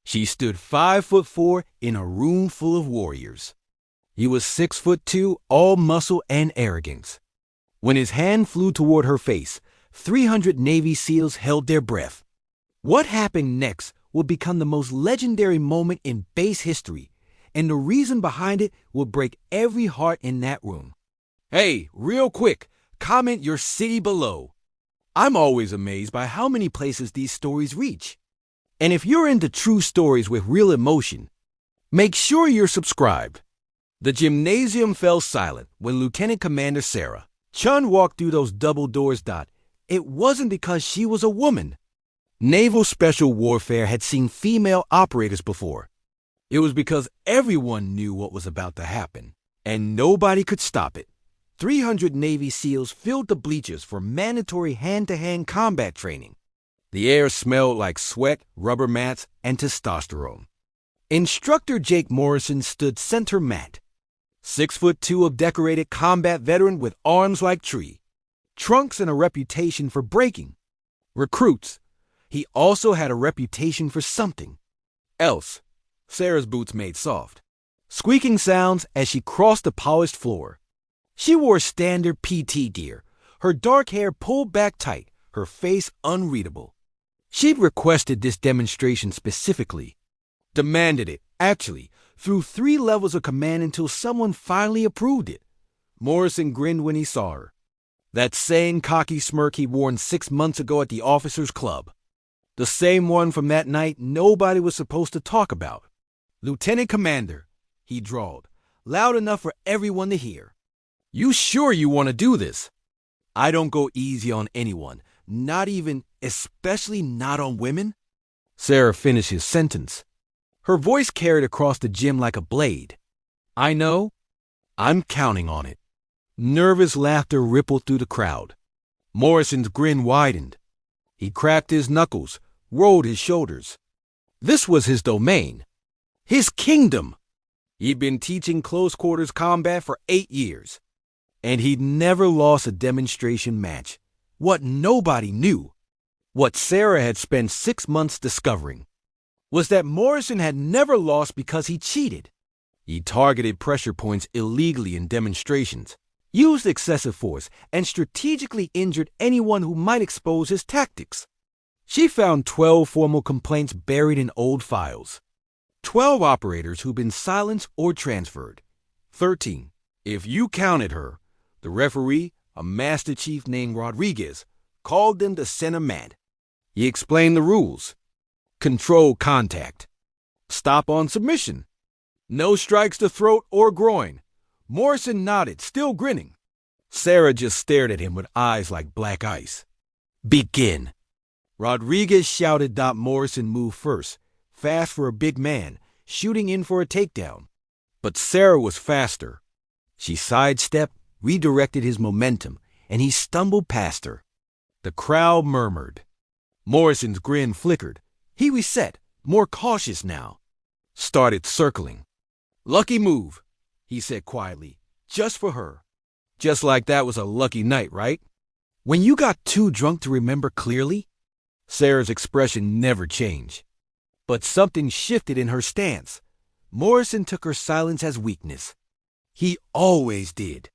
She stood 5'4" in a room full of warriors. He was 6'2", all muscle and arrogance. When his hand flew toward her face, 300 Navy SEALs held their breath. What happened next would become the most legendary moment in base history, and the reason behind it would break every heart in that room. Hey, real quick, comment your city below. I'm always amazed by how many places these stories reach. And if you're into true stories with real emotion, make sure you're subscribed. The gymnasium fell silent when Lieutenant Commander Sarah Chun walked through those double doors. It wasn't because she was a woman. Naval Special Warfare had seen female operators before. It was because everyone knew what was about to happen, and nobody could stop it. 300 Navy SEALs filled the bleachers for mandatory hand-to-hand combat training. The air smelled like sweat, rubber mats, and testosterone. Instructor Jake Morrison stood center mat. 6'2" of decorated combat veteran with arms like tree, trunks and a reputation for breaking recruits. He also had a reputation for something else. Sarah's boots made soft, squeaking sounds as she crossed the polished floor. She wore standard PT gear, her dark hair pulled back tight, her face unreadable. She'd requested this demonstration specifically, demanded it, actually, through 3 levels of command until someone finally approved it. Morrison grinned when he saw her. That same cocky smirk he'd worn 6 months ago at the officers' club. The same one from that night nobody was supposed to talk about. "Lieutenant Commander," he drawled, loud enough for everyone to hear. "You sure you want to do this? I don't go easy on anyone, not even, especially not on women." Sarah finished his sentence. Her voice carried across the gym like a blade. "I know. I'm counting on it." Nervous laughter rippled through the crowd. Morrison's grin widened. He cracked his knuckles, rolled his shoulders. This was his domain, his kingdom. He'd been teaching close-quarters combat for 8 years, and he'd never lost a demonstration match. What nobody knew, what Sarah had spent 6 months discovering, was that Morrison had never lost because he cheated. He targeted pressure points illegally in demonstrations, used excessive force, and strategically injured anyone who might expose his tactics. She found 12 formal complaints buried in old files. 12 operators who'd been silenced or transferred. 13, if you counted her. The referee, a master chief named Rodriguez, called them to center mat. He explained the rules. Control contact. Stop on submission. No strikes to throat or groin. Morrison nodded, still grinning. Sarah just stared at him with eyes like black ice. "Begin." Rodriguez shouted. Morrison moved first, fast for a big man, shooting in for a takedown. But Sarah was faster. She sidestepped, redirected his momentum, and he stumbled past her. The crowd murmured. Morrison's grin flickered. He reset, more cautious now. Started circling. "Lucky move," he said quietly, "just for her." Just like that was a lucky night, right? When you got too drunk to remember clearly? Sarah's expression never changed. But something shifted in her stance. Morrison took her silence as weakness. He always did.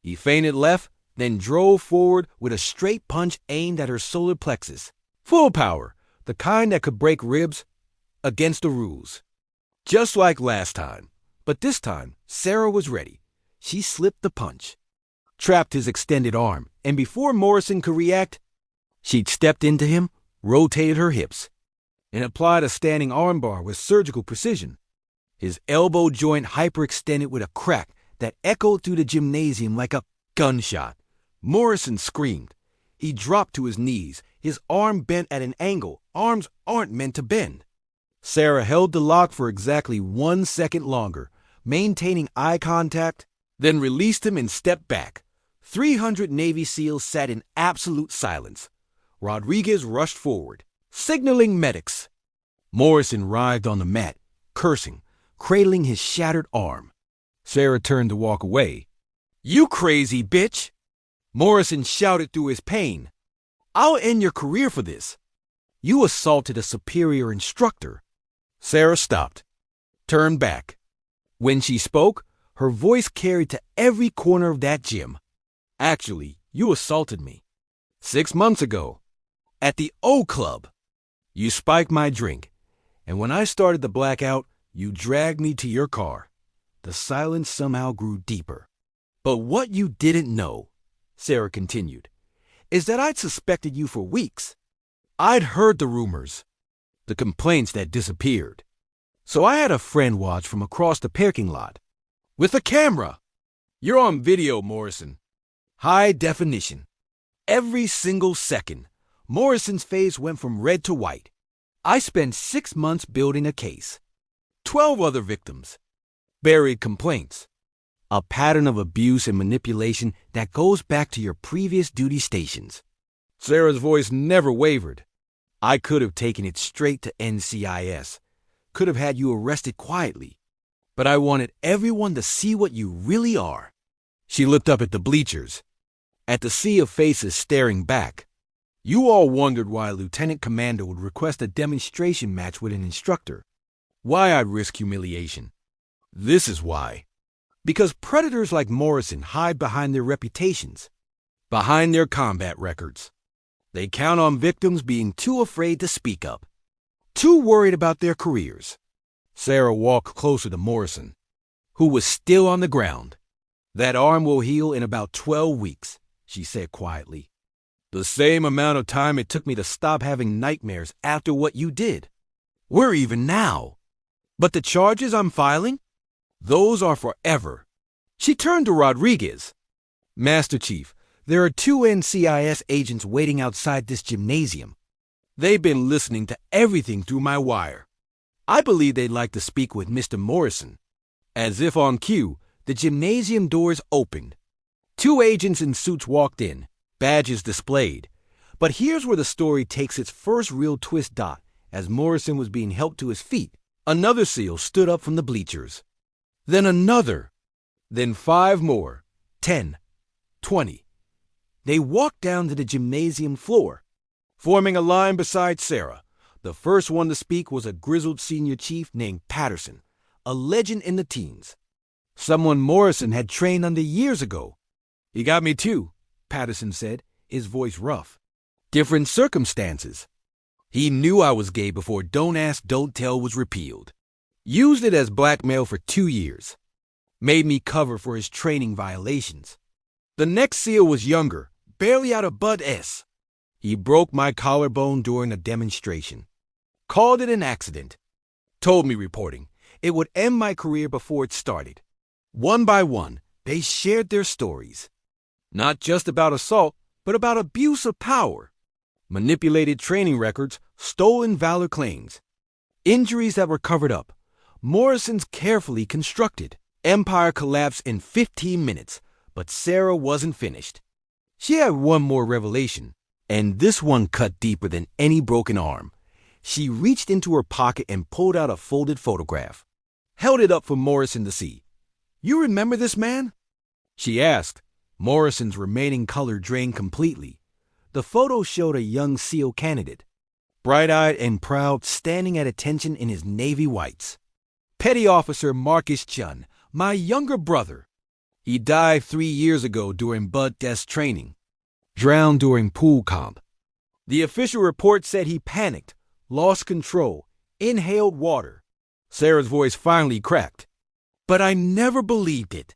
He feinted left, then drove forward with a straight punch aimed at her solar plexus. Full power, the kind that could break ribs, against the rules. Just like last time. But this time, Sarah was ready. She slipped the punch, trapped his extended arm, and before Morrison could react, she'd stepped into him, rotated her hips, and applied a standing armbar with surgical precision. His elbow joint hyperextended with a crack that echoed through the gymnasium like a gunshot. Morrison screamed. He dropped to his knees, his arm bent at an angle arms aren't meant to bend. Sarah held the lock for exactly 1 second longer, maintaining eye contact, then released him and stepped back. 300 Navy SEALs sat in absolute silence. Rodriguez rushed forward, signaling medics. Morrison writhed on the mat, cursing, cradling his shattered arm. Sarah turned to walk away. "You crazy bitch!" Morrison shouted through his pain. "I'll end your career for this. You assaulted a superior instructor." Sarah stopped, turned back. When she spoke, her voice carried to every corner of that gym. Actually, you assaulted me. 6 months ago, at the O Club. You spiked my drink, and when I started to black out, you dragged me to your car. The silence somehow grew deeper. But what you didn't know, Sarah continued, is that I'd suspected you for weeks. I'd heard the rumors, the complaints that disappeared. So I had a friend watch from across the parking lot. With a camera. You're on video, Morrison. High definition. Every single second, Morrison's face went from red to white. I spent 6 months building a case. 12 other victims. Buried complaints. A pattern of abuse and manipulation that goes back to your previous duty stations. Sarah's voice never wavered. I could have taken it straight to NCIS. Could have had you arrested quietly. But I wanted everyone to see what you really are. She looked up at the bleachers, at the sea of faces staring back. You all wondered why a lieutenant commander would request a demonstration match with an instructor. Why I'd risk humiliation. This is why. Because predators like Morrison hide behind their reputations, behind their combat records. They count on victims being too afraid to speak up, too worried about their careers. Sarah walked closer to Morrison, who was still on the ground. That arm will heal in about 12 weeks, she said quietly. The same amount of time it took me to stop having nightmares after what you did. We're even now. But the charges I'm filing? Those are forever. She turned to Rodriguez. Master Chief, there are 2 NCIS agents waiting outside this gymnasium. They've been listening to everything through my wire. I believe they'd like to speak with Mr. Morrison. As if on cue, the gymnasium doors opened. 2 agents in suits walked in, badges displayed. But here's where the story takes its first real twist. As Morrison was being helped to his feet, another SEAL stood up from the bleachers. Then another. Then 5 more. 10. 20. They walked down to the gymnasium floor, forming a line beside Sarah. The first one to speak was a grizzled senior chief named Patterson, a legend in the teens. Someone Morrison had trained under years ago. He got me too, Patterson said, his voice rough. Different circumstances. He knew I was gay before Don't Ask, Don't Tell was repealed. Used it as blackmail for 2 years. Made me cover for his training violations. The next SEAL was younger, barely out of Bud S. He broke my collarbone during a demonstration. Called it an accident. Told me reporting it would end my career before it started. One by one, they shared their stories. Not just about assault, but about abuse of power. Manipulated training records, stolen valor claims. Injuries that were covered up. Morrison's carefully constructed. Empire collapsed in 15 minutes, but Sarah wasn't finished. She had one more revelation, and this one cut deeper than any broken arm. She reached into her pocket and pulled out a folded photograph. Held it up for Morrison to see. You remember this man? She asked. Morrison's remaining color drained completely. The photo showed a young SEAL candidate, bright-eyed and proud, standing at attention in his navy whites. Petty Officer Marcus Chun, my younger brother. He died 3 years ago during Bud Death's training. Drowned during pool comp. The official report said he panicked, lost control, inhaled water. Sarah's voice finally cracked. But I never believed it.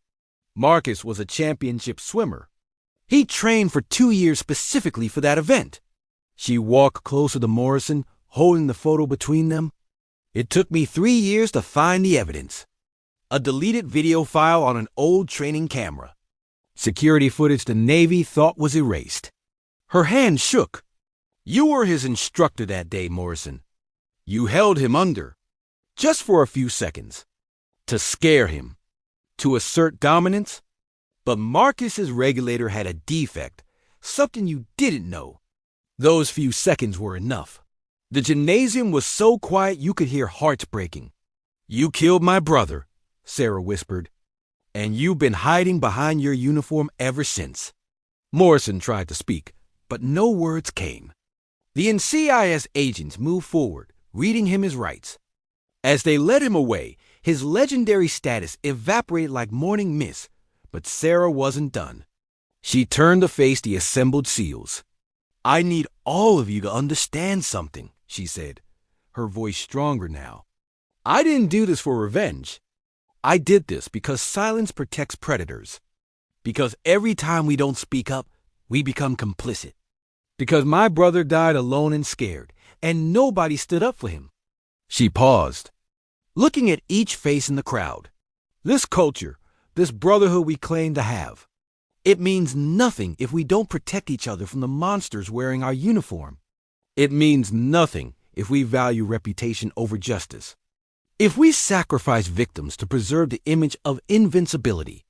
Marcus was a championship swimmer. He trained for 2 years specifically for that event. She walked closer to Morrison, holding the photo between them. It took me 3 years to find the evidence. A deleted video file on an old training camera. Security footage the Navy thought was erased. Her hand shook. You were his instructor that day, Morrison. You held him under, just for a few seconds, to scare him, to assert dominance. But Marcus's regulator had a defect, something you didn't know. Those few seconds were enough. The gymnasium was so quiet you could hear hearts breaking. You killed my brother, Sarah whispered, and you've been hiding behind your uniform ever since. Morrison tried to speak, but no words came. The NCIS agents moved forward, reading him his rights. As they led him away, his legendary status evaporated like morning mist, but Sarah wasn't done. She turned to face the assembled SEALs. "I need all of you to understand something," she said, her voice stronger now. "I didn't do this for revenge. I did this because silence protects predators. Because every time we don't speak up, we become complicit. Because my brother died alone and scared, and nobody stood up for him." She paused, looking at each face in the crowd. This culture, this brotherhood we claim to have, it means nothing if we don't protect each other from the monsters wearing our uniform. It means nothing if we value reputation over justice. If we sacrifice victims to preserve the image of invincibility.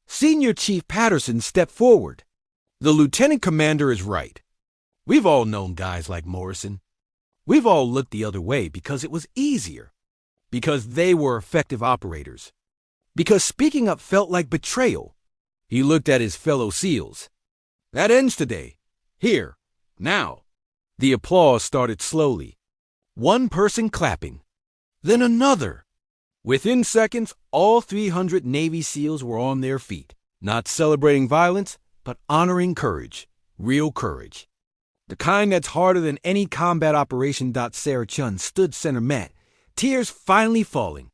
Senior Chief Patterson stepped forward. "The lieutenant commander is right. We've all known guys like Morrison. We've all looked the other way because it was easier. Because they were effective operators. Because speaking up felt like betrayal." He looked at his fellow SEALs. "That ends today. Here. Now." The applause started slowly. One person clapping. Then another. Within seconds, all 300 Navy SEALs were on their feet, not celebrating violence, but honoring courage. Real courage. The kind that's harder than any combat operation. Sarah Chun stood center mat, tears finally falling,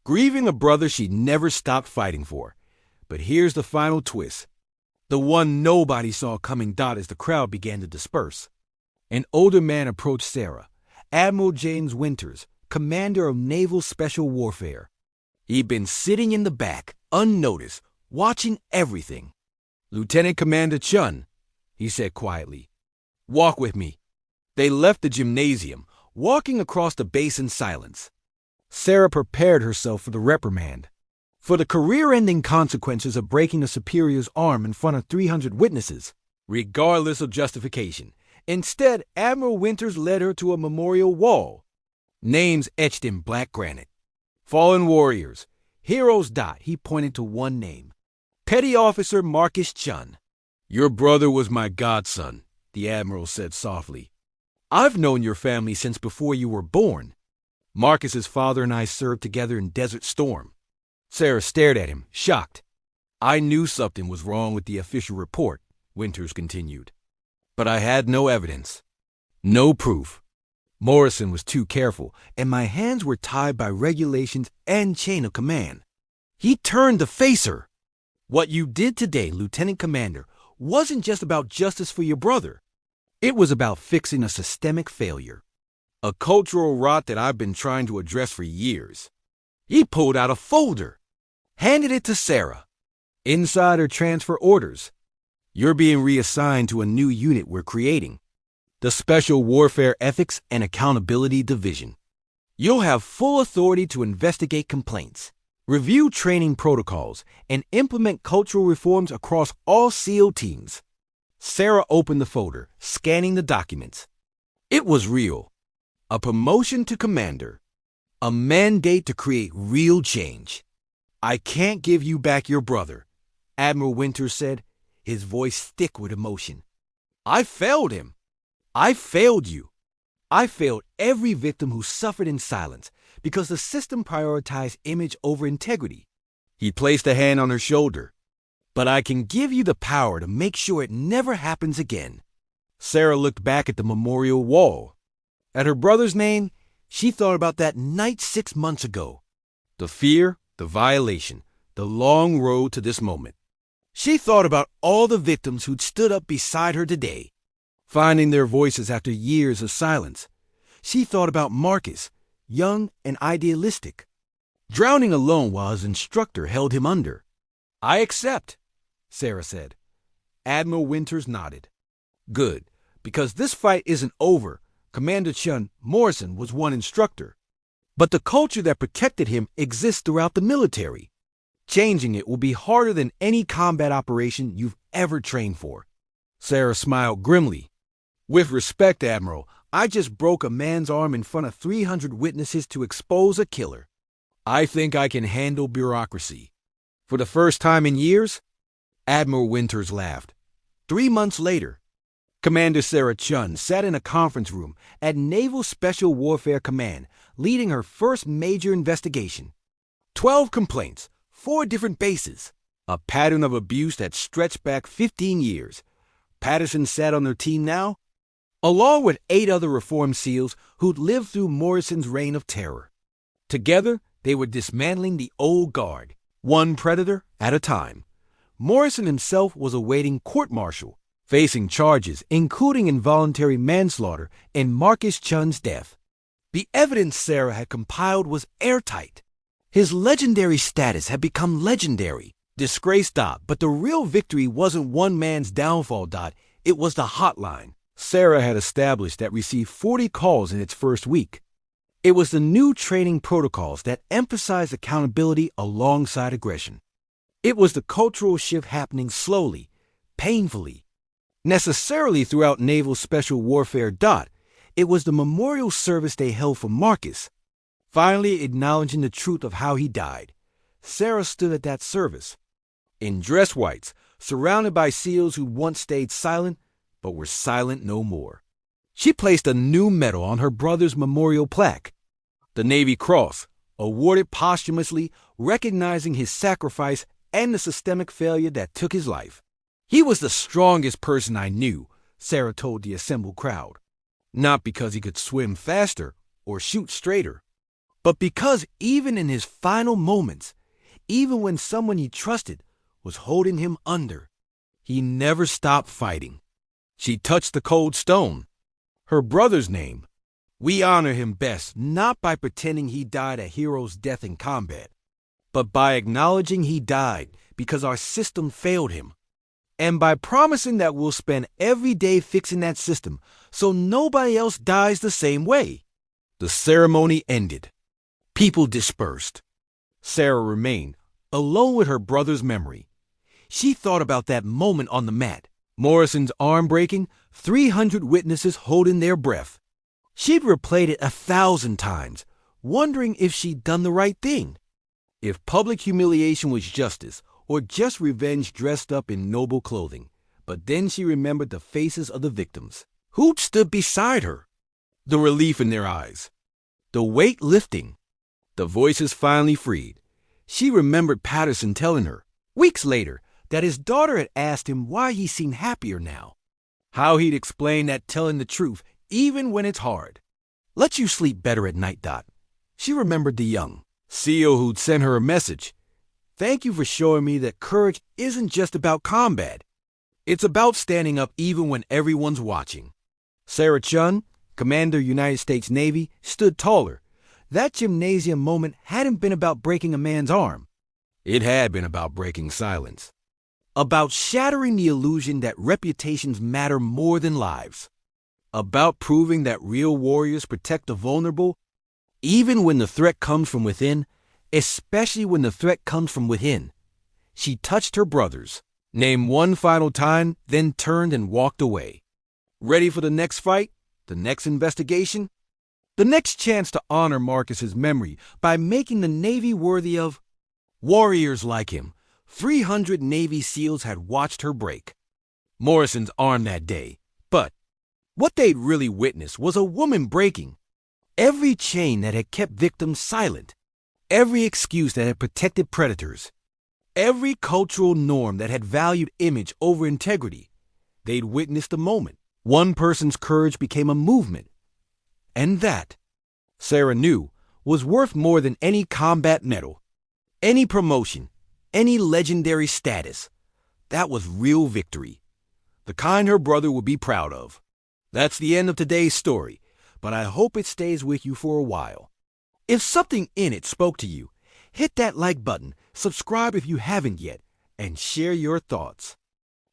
grieving a brother she'd never stopped fighting for. But here's the final twist. The one nobody saw coming. As the crowd began to disperse, an older man approached Sarah, Admiral James Winters, commander of Naval Special Warfare. He'd been sitting in the back, unnoticed, watching everything. "Lieutenant Commander Chun," he said quietly, "walk with me." They left the gymnasium, walking across the base in silence. Sarah prepared herself for the reprimand, for the career-ending consequences of breaking a superior's arm in front of 300 witnesses, regardless of justification. Instead, Admiral Winters led her to a memorial wall. Names etched in black granite. Fallen warriors, heroes. He pointed to one name. Petty Officer Marcus Chun. "Your brother was my godson," the Admiral said softly. "I've known your family since before you were born. Marcus's father and I served together in Desert Storm." Sarah stared at him, shocked. "I knew something was wrong with the official report," Winters continued. "But I had no evidence. No proof. Morrison was too careful, and my hands were tied by regulations and chain of command." He turned to face her. "What you did today, Lieutenant Commander, wasn't just about justice for your brother. It was about fixing a systemic failure. A cultural rot that I've been trying to address for years." He pulled out a folder, handed it to Sarah. Inside are transfer orders. "You're being reassigned to a new unit we're creating, the Special Warfare Ethics and Accountability Division. You'll have full authority to investigate complaints, review training protocols, and implement cultural reforms across all SEAL teams." Sarah opened the folder, scanning the documents. It was real. A promotion to commander. A mandate to create real change. "I can't give you back your brother," Admiral Winters said, his voice thick with emotion. "I failed him. I failed you. I failed every victim who suffered in silence because the system prioritized image over integrity." He placed a hand on her shoulder. "But I can give you the power to make sure it never happens again." Sarah looked back at the memorial wall. At her brother's name, she thought about that night 6 months ago. The fear, the violation, the long road to this moment. She thought about all the victims who'd stood up beside her today, finding their voices after years of silence. She thought about Marcus, young and idealistic, drowning alone while his instructor held him under. "I accept," Sarah said. Admiral Winters nodded. "Good, because this fight isn't over. Commander Chun, Morrison was one instructor. But the culture that protected him exists throughout the military. Changing it will be harder than any combat operation you've ever trained for." Sarah smiled grimly. "With respect, Admiral, I just broke a man's arm in front of 300 witnesses to expose a killer. I think I can handle bureaucracy." For the first time in years, Admiral Winters laughed. 3 months later, Commander Sarah Chun sat in a conference room at Naval Special Warfare Command, leading her first major investigation. 12 complaints, 4 different bases, a pattern of abuse that stretched back 15 years. Patterson sat on her team now, along with 8 other reformed SEALs who'd lived through Morrison's reign of terror. Together, they were dismantling the old guard, one predator at a time. Morrison himself was awaiting court-martial, facing charges including involuntary manslaughter in Marcus Chun's death. The evidence Sarah had compiled was airtight. His legendary status had become legendary. Disgrace. But the real victory wasn't one man's downfall. It was the hotline Sarah had established that received 40 calls in its first week. It was the new training protocols that emphasized accountability alongside aggression. It was the cultural shift happening slowly, painfully, necessarily throughout Naval Special Warfare. It was the memorial service they held for Marcus. Finally acknowledging the truth of how he died, Sarah stood at that service, in dress whites, surrounded by SEALs who once stayed silent, but were silent no more. She placed a new medal on her brother's memorial plaque, the Navy Cross, awarded posthumously, recognizing his sacrifice and the systemic failure that took his life. He was the strongest person I knew, Sarah told the assembled crowd. Not because he could swim faster or shoot straighter, but because even in his final moments, even when someone he trusted was holding him under, he never stopped fighting. She touched the cold stone, her brother's name. We honor him best not by pretending he died a hero's death in combat, but by acknowledging he died because our system failed him, and by promising that we'll spend every day fixing that system so nobody else dies the same way. The ceremony ended. People dispersed. Sarah remained, alone with her brother's memory. She thought about that moment on the mat, Morrison's arm breaking, 300 witnesses holding their breath. She'd replayed it 1,000 times, wondering if she'd done the right thing. If public humiliation was justice, or just revenge dressed up in noble clothing. But then she remembered the faces of the victims, who'd stood beside her. The relief in their eyes. The weight lifting. The voices finally freed. She remembered Patterson telling her, weeks later, that his daughter had asked him why he seemed happier now. How he'd explain that telling the truth, even when it's hard, lets you sleep better at night. She remembered the young SEAL who'd sent her a message. Thank you for showing me that courage isn't just about combat. It's about standing up even when everyone's watching. Sarah Chun, Commander United States Navy, stood taller. That gymnasium moment hadn't been about breaking a man's arm. It had been about breaking silence. About shattering the illusion that reputations matter more than lives. About proving that real warriors protect the vulnerable, even when the threat comes from within, especially when the threat comes from within. She touched her brothers, named one final time, then turned and walked away. Ready for the next fight, the next investigation, the next chance to honor Marcus's memory by making the Navy worthy of warriors like him. 300 Navy SEALs had watched her break Morrison's arm that day, but what they'd really witnessed was a woman breaking every chain that had kept victims silent, every excuse that had protected predators, every cultural norm that had valued image over integrity. They'd witnessed the moment. One person's courage became a movement. And that, Sarah knew, was worth more than any combat medal, any promotion, any legendary status. That was real victory, the kind her brother would be proud of. That's the end of today's story, but I hope it stays with you for a while. If something in it spoke to you, hit that like button, subscribe if you haven't yet, and share your thoughts.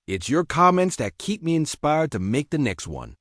It's your comments that keep me inspired to make the next one.